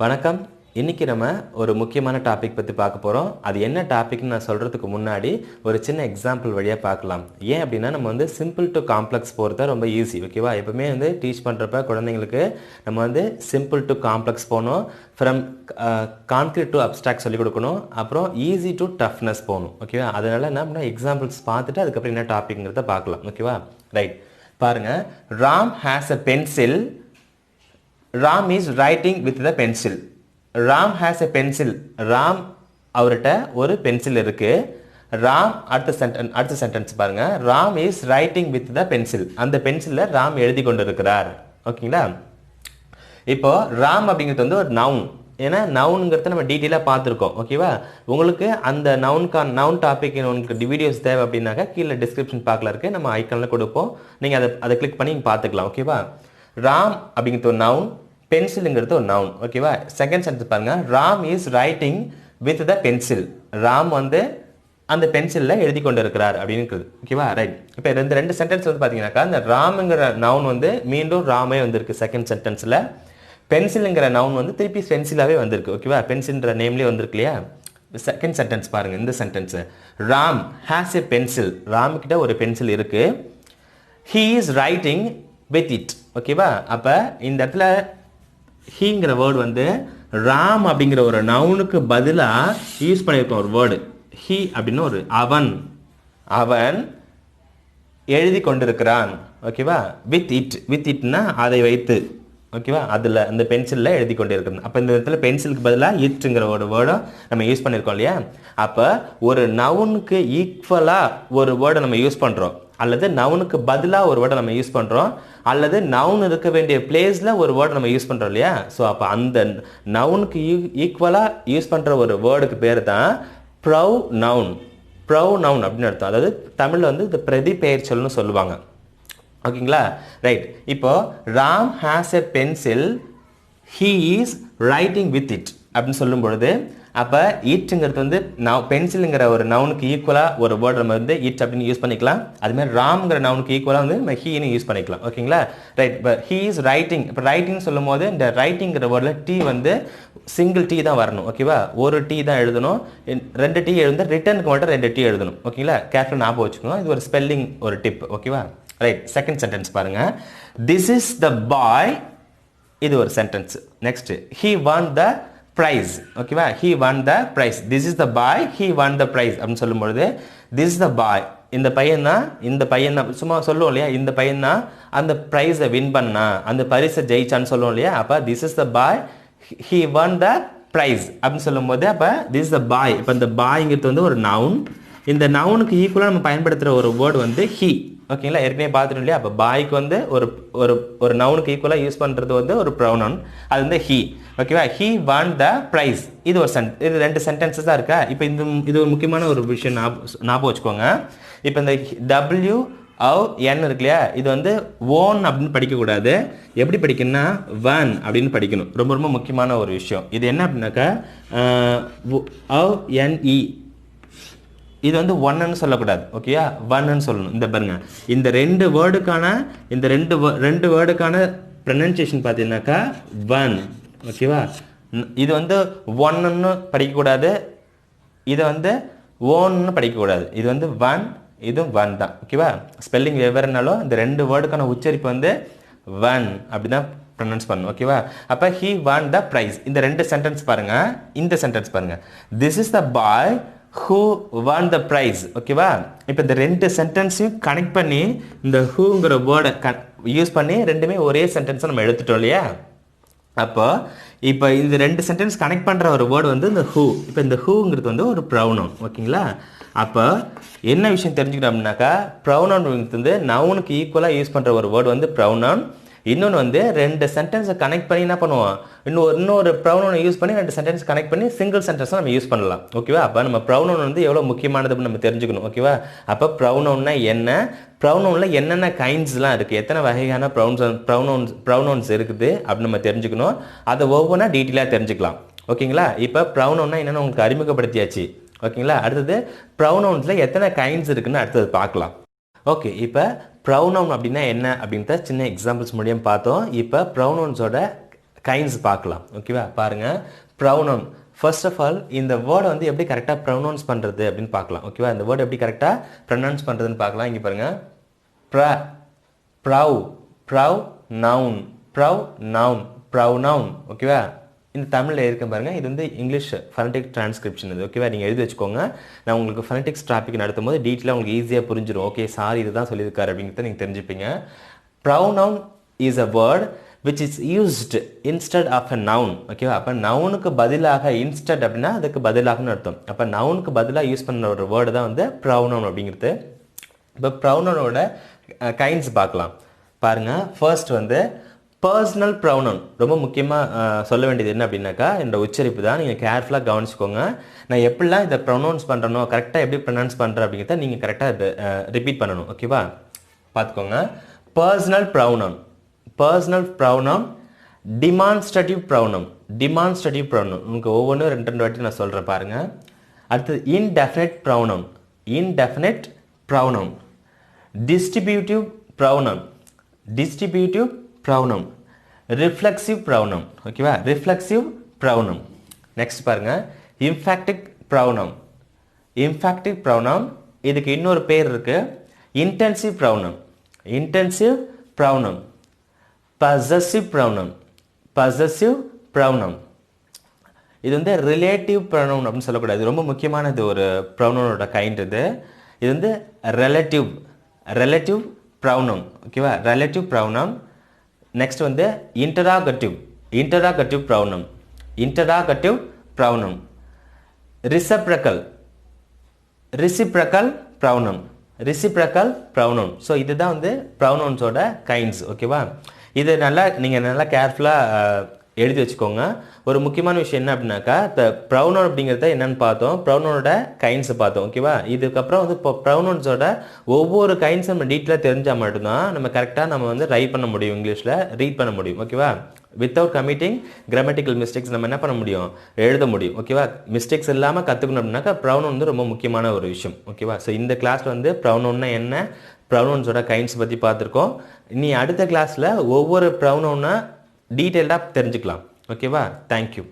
வணக்கம். இன்னைக்கு நம்ம ஒரு முக்கியமான டாபிக் பற்றி பார்க்க போகிறோம். அது என்ன டாபிக்னு நான் சொல்கிறதுக்கு முன்னாடி ஒரு சின்ன எக்ஸாம்பிள் வழியாக பார்க்கலாம். ஏன் அப்படின்னா நம்ம வந்து சிம்பிள் டு காம்ப்ளெக்ஸ் போகிறத ரொம்ப ஈஸி. ஓகேவா? எப்பவுமே வந்து டீச் பண்ணுறப்ப குழந்தைங்களுக்கு நம்ம வந்து சிம்பிள் டு காம்ப்ளெக்ஸ் போகணும், ஃப்ரம் கான்க்ரீட் டு அப்ஸ்ட்ராக்ட் சொல்லிக் கொடுக்கணும், அப்புறம் ஈஸி டு டஃப்னஸ் போகணும். ஓகேவா? அதனால் என்ன பண்ணால் எக்ஸாம்பிள்ஸ் பார்த்துட்டு அதுக்கப்புறம் என்ன டாபிக்ங்கிறத பார்க்கலாம். ஓகேவா? ரைட், பாருங்கள். Ram has a pencil. Ram is writing with the pencil. Ram has a pencil. Ram அவர்கிட்ட ஒரு பென்சில் இருக்கு. Ram அடுத்த சென்டென்ஸ் பாருங்க. Ram is writing with the pencil. அந்த பென்சில்ல ராம் எழுதி கொண்டிருக்கிறார். ஓகேங்களா? இப்போ ராம் அப்படிங்கிறது வந்து ஒரு நவுன். ஏன்னா நவுனுங்கிறத நம்ம டீட்டெயிலாக பார்த்துருக்கோம். ஓகேவா? உங்களுக்கு அந்த நவுன் டாபிக் உங்களுக்கு வீடியோஸ் தேவை அப்படின்னாக்கா கீழே டிஸ்கிரிப்ஷன் பார்க்கல இருக்கு, நம்ம ஐக்கானில் கொடுப்போம். நீங்கள் அதை கிளிக் பண்ணி பார்த்துக்கலாம். ஓகேவா? ராம் அப்படிங்கிறது ஒரு நவுன், பென்சிலுங்கிறது ஒரு நவுன். ஓகேவா? செகண்ட் சென்டென்ஸ் பாருங்க. Ram is writing with the pencil. Ram வந்து அந்த பென்சிலில் எழுதி கொண்டு இருக்கிறார் அப்படின்னு இருக்குது. ஓகேவா? ரைட். இப்போ ரெண்டு சென்டென்ஸ் வந்து பார்த்தீங்கன்னாக்கா இந்த ராமுங்கிற நவுன் வந்து மீண்டும் ராமே வந்திருக்கு செகண்ட் சென்டென்ஸில். பென்சிலுங்கிற நவுன் வந்து திருப்பி பென்சிலாகவே வந்திருக்கு. ஓகேவா? பென்சில்ன்ற நேம்லேயே வந்திருக்கு இல்லையா? செகண்ட் சென்டென்ஸ் பாருங்க. இந்த sentence Ram has a pencil. Ram கிட்ட ஒரு பென்சில் இருக்கு. He is writing with it. ஓகேவா? அப்போ இந்த இடத்துல ஹீங்கிற வேர்டு வந்து ராம் அப்படிங்கிற ஒரு நவுனுக்கு பதிலாக யூஸ் பண்ணியிருக்கோம் ஒரு வேர்டு. ஹீ அப்படின்னு ஒரு அவன் எழுதி கொண்டிருக்கிறான். ஓகேவா? வித் இட்னா அதை வைத்து. ஓகேவா? அதில் அந்த பென்சிலில் எழுதி கொண்டு இருக்கிறது. அப்போ இந்த இடத்துல பென்சிலுக்கு பதிலாக இட்டுங்கிற ஒரு வேர்டும் நம்ம யூஸ் பண்ணியிருக்கோம் இல்லையா? அப்போ ஒரு நவுனுக்கு ஈக்குவலாக ஒரு வேர்டை நம்ம யூஸ் பண்ணுறோம், அல்லது நவுனுக்கு பதிலாக ஒரு வேர்டை நம்ம யூஸ் பண்ணுறோம், அல்லது நவுன் இருக்க வேண்டிய பிளேஸில் ஒரு வேர்டை நம்ம யூஸ் பண்ணுறோம் இல்லையா? ஸோ அப்போ அந்த நவுனுக்கு ஈக்குவலாக யூஸ் பண்ணுற ஒரு வேர்டுக்கு பேர் தான் ப்ரொனவுன் அப்படின்னு அர்த்தம். அதாவது தமிழில் வந்து இந்த பிரதிபெயர்ச்சொல்னு சொல்லுவாங்க. ஓகேங்களா? ரைட். இப்போ Ram has a pencil, he is writing with it அப்படின்னு சொல்லும் பொழுது அப்போ இட்ங்கிறது வந்து பென்சிலுங்கிற ஒரு நவுனுக்கு ஈக்குவலாக ஒரு வேர்டு நம்ம வந்து இட் அப்படின்னு யூஸ் பண்ணிக்கலாம். அதுமாதிரி ராம்ங்கிற நவுனுக்கு ஈக்குவலாக வந்து நம்ம ஹீன்னு யூஸ் பண்ணிக்கலாம். ஓகேங்களா? ரைட். இப்போ ஹீ இஸ் ரைட்டிங். இப்போ ரைட்டிங் சொல்லும் போது இந்த ரைட்டிங்கிற வேர்டில் டி வந்து சிங்கிள் டி தான் வரணும். ஓகேவா? ஒரு டி தான் எழுதணும். 2 டி எழுந்து ரிட்டனுக்கு மட்டும் 2 டி எழுதணும். ஓகேங்களா? கேர்ஃபுல் ஞாபகம் வச்சுக்கோங்க. இது ஒரு ஸ்பெல்லிங் ஒரு டிப். ஓகேவா? ரைட். செகண்ட் சென்டென்ஸ் பாருங்க. This is the boy. இது ஒரு sentence. Next, he won the prize. ஓகேவா? He won the prize. This is the boy, he won the prize அப்படின்னு சொல்லும்பொழுது திஸ் இஸ் த பாய், இந்த பையன் தான் சும்மா சொல்லுவோம் இல்லையா? இந்த பையன் தான் அந்த ப்ரைஸை வின் பண்ணா, அந்த பரிசை ஜெயிச்சான்னு சொல்லுவோம் இல்லையா? அப்போ this is the boy, he won the prize அப்படின்னு சொல்லும்போது அப்போ திஸ் இஸ் த பாய். இப்போ இந்த பாய்ங்கிறது வந்து ஒரு நவுன். இந்த நவுனுக்கு ஈக்குவலாக நம்ம பயன்படுத்துகிற ஒரு வேர்டு வந்து ஹி. ஓகேங்களா? ஏற்கனவே பார்த்துட்டோம் இல்லையா? அப்போ பாய்க்கு வந்து ஒரு நவுனுக்கு ஈக்குவலாக யூஸ் பண்ணுறது வந்து ஒரு ப்ரொனவுன், அது வந்து ஹி. ஓகேவா? He won the prize. இது இது 2 சென்டென்சஸ் தான் இருக்கா? இப்போ இது ஒரு முக்கியமான ஒரு விஷயம் ஞாபகம் வச்சுக்கோங்க. இப்போ இந்த WON இருக்கு இல்லையா? இது வந்து ஓன் அப்படின்னு படிக்கக்கூடாது. எப்படி படிக்கணும்னா வன் அப்படின்னு படிக்கணும். ரொம்ப ரொம்ப முக்கியமான ஒரு விஷயம். இது என்ன அப்படின்னாக்கா ONE, இது வந்து ஒன்னு சொல்லக்கூடாது. ஓகேயா? ஒன்னு சொல்லணும். இந்த பாருங்க, இந்த ரெண்டு வேர்டுக்கான ப்ரொனன்சியேஷன் பார்த்தீங்கன்னாக்கா ஒன். ஓகேவா? இது வந்து ஒன்னு படிக்கக்கூடாது, இதை வந்து ஓன்னு படிக்கக்கூடாது. இது வந்து ஒன், இதுவும் ஒன் தான். ஓகேவா? ஸ்பெல்லிங் வெவ்வேறுனாலும் இந்த 2 வேர்டுக்கான உச்சரிப்பு வந்து ஒன் அப்படி தான் ப்ரொனவுன்ஸ் பண்ணணும். ஓகேவா? அப்போ ஹி வான் த ப்ரைஸ். இந்த 2 சென்டென்ஸ் பாருங்க. இந்த சென்டென்ஸ் பாருங்க. This is the bye who won the prize. ஓகேவா? இப்போ இந்த 2 சென்டென்ஸையும் கனெக்ட் பண்ணி இந்த ஹூங்கிற வேர்டை யூஸ் பண்ணி ரெண்டுமே ஒரே சென்டென்ஸை நம்ம எடுத்துட்டோம் இல்லையா? இப்போ இந்த 2 சென்டென்ஸ் கனெக்ட் பண்ணுற ஒரு வேர்டு வந்து இந்த ஹூ. இப்போ இந்த ஹூங்கிறது வந்து ஒரு ப்ரொனவுன். ஓகேங்களா? அப்போ என்ன விஷயம் தெரிஞ்சுக்கணும் அப்படின்னாக்கா ப்ரொனவுன் வந்து நவுனுக்கு ஈக்குவலாக யூஸ் பண்ணுற ஒரு வேர்டு வந்து ப்ரொனவுன். இன்னொன்று வந்து 2 சென்டென்ஸை கனெக்ட் பண்ணி என்ன பண்ணுவோம், இன்னொரு ப்ரொனவுனை யூஸ் பண்ணி 2 சென்டென்ஸ் கனெக்ட் பண்ணி சிங்கிள் சென்டென்ஸை நம்ம யூஸ் பண்ணலாம். ஓகேவா? அப்போ நம்ம ப்ரொனவுன் வந்து எவ்வளோ முக்கியமானது நம்ம தெரிஞ்சுக்கணும். ஓகேவா? அப்போ ப்ரொனவுன்னா என்ன, ப்ரொனவுனில் என்னென்ன கைண்ட்ஸ்லாம் இருக்குது, எத்தனை வகையான ப்ரொனவுன்ஸ் இருக்குது அப்படின்னு நம்ம தெரிஞ்சுக்கணும். அதை ஒவ்வொன்றா டீட்டெயிலாக தெரிஞ்சுக்கலாம். ஓகேங்களா? இப்போ ப்ரொனவுன்னா என்னென்னு உங்களுக்கு அறிமுகப்படுத்தியாச்சு. ஓகேங்களா? அடுத்தது ப்ரொனவுன்ஸில் எத்தனை கைண்ட்ஸ் இருக்குன்னு அடுத்தது பார்க்கலாம். ஓகே, இப்போ ப்ரொனவுன் அப்படின்னா என்ன அப்படின்றத சின்ன எக்ஸாம்பிள்ஸ் மூலியம் பார்த்தோம். இப்போ ப்ரொனவுன்ஸோட கைண்ட்ஸ் பார்க்கலாம் ஓகேவா பாருங்க ப்ரௌனவுன் ஃபர்ஸ்ட் ஆஃப் ஆல் இந்த வேர்டை வந்து எப்படி கரெக்டாக ப்ரொனவுன்ஸ் பண்ணுறது அப்படின்னு பார்க்கலாம் ஓகேவா இந்த வேர்டு எப்படி கரெக்டாக ப்ரொனவுன்ஸ் பண்ணுறதுன்னு பார்க்கலாம் இங்கே பாருங்கள் ப்ரவ் நவுன் ப்ரௌனவுன் ஓகேவா இந்த தமிழில் இருக்க பாருங்கள் இது வந்து இங்கிலீஷ் ஃபனடிக் டிரான்ஸ்கிரிப்ஷன் இது ஓகேவா நீங்கள் எழுதி வச்சுக்கோங்க நான் உங்களுக்கு ஃபனடிக்ஸ் டாபிக் நடத்தும் போது டீட்டெயிலாக உங்களுக்கு ஈஸியாக புரிஞ்சிடும் ஓகே சார் இதுதான் சொல்லியிருக்காரு அப்படிங்கிறத நீங்கள் தெரிஞ்சுப்பீங்க pronoun is a word which is used instead of a noun ஓகேவா அப்போ நவுனுக்கு பதிலாக இன்ஸ்டட் அப்படின்னா அதுக்கு பதிலாகனு அர்த்தம் அப்போ நவுனுக்கு பதிலாக யூஸ் பண்ண ஒரு வேர்டு தான் வந்து ப்ரௌனவுன் அப்படிங்கிறது இப்போ ப்ரௌனவுனோட கைண்ட்ஸ் பார்க்கலாம் பாருங்க ஃபர்ஸ்ட் வந்து பர்சனல் ப்ரௌனவுன் ரொம்ப முக்கியமாக சொல்ல வேண்டியது என்ன அப்படின்னாக்கா இந்த உச்சரிப்பு தான் நீங்கள் கேர்ஃபுல்லாக கவனிச்சுக்கோங்க நான் எப்படிலாம் இதை ப்ரொனவுன்ஸ் பண்ணுறனோ கரெக்டாக எப்படி ப்ரொனவுன்ஸ் பண்ணுறேன் அப்படிங்கிறத நீங்கள் கரெக்டாக ரிப்பீட் பண்ணணும் ஓகேவா பார்த்துக்கோங்க பர்சனல் ப்ரௌனவுன் demonstrative pronoun உங்களுக்கு ஒவ்வொன்றும் ரெண்டு வாட்டி நான் சொல்கிறேன் பாருங்க அடுத்து indefinite pronoun distributive pronoun reflexive pronoun next பாருங்க emphatic pronoun இதுக்கு இன்னொரு பேர் இருக்கு intensive pronoun possessive pronoun இது வந்து ரிலேட்டிவ் pronoun அப்படின்னு சொல்லக்கூடாது ரொம்ப முக்கியமானது ஒரு ப்ரௌனோட கைண்ட் இது வந்து ரிலேட்டிவ் pronoun ஓகேவா ரிலேட்டிவ் pronoun நெக்ஸ்ட் வந்து interrogative pronoun reciprocal pronoun so இதுதான் வந்து ப்ரௌனவுன்ஸோட கைண்ட்ஸ் ஓகேவா இது நீங்கள் நல்லா கேர்ஃபுல்லாக எழுதி வச்சுக்கோங்க ஒரு முக்கியமான விஷயம் என்ன அப்படின்னாக்கா இந்த ப்ரௌனவுன் அப்படிங்கிறத என்னன்னு பார்த்தோம் ப்ரௌனவுனோட கைண்ட்ஸை பார்த்தோம் ஓகேவா இதுக்கப்புறம் வந்து இப்போ ப்ரௌனவுன்ஸோட ஒவ்வொரு கைண்ட்ஸும் நம்ம டீட்டெயிலாக தெரிஞ்சால் மட்டும்தான் நம்ம கரெக்டாக நம்ம வந்து ரைட் பண்ண முடியும் இங்கிலீஷில் ரீட் பண்ண முடியும் ஓகேவா வித்தவுட் கமிட்டிங் கிராமட்டிக்கல் மிஸ்டேக்ஸ் நம்ம என்ன பண்ண முடியும் எழுத முடியும் ஓகேவா மிஸ்டேக்ஸ் இல்லாமல் கற்றுக்கணும் அப்படின்னாக்கா ப்ரௌனவுன் வந்து ரொம்ப முக்கியமான ஒரு விஷயம் ஓகேவா ஸோ இந்த கிளாஸில் வந்து ப்ரௌனவுன்னா என்ன ப்ரௌனவுன்ஸோட கைண்ட்ஸ் பற்றி பார்த்துருக்கோம் இனி அடுத்த கிளாஸில் ஒவ்வொரு ப்ரௌனவுனை டீட்டெயில்டாக தெரிஞ்சுக்கலாம் ஓகேவா தேங்க்யூ